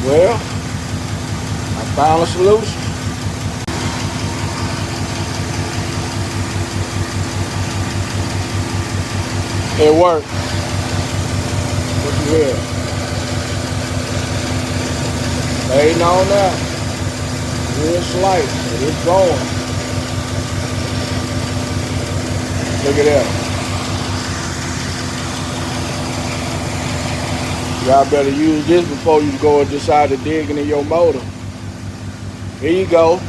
Well, I found a solution. It worked. What you hear? Fading on that. Real slight, but it's going. Look at that. Y'all better use this before you go and decide to dig into your motor. Here you go.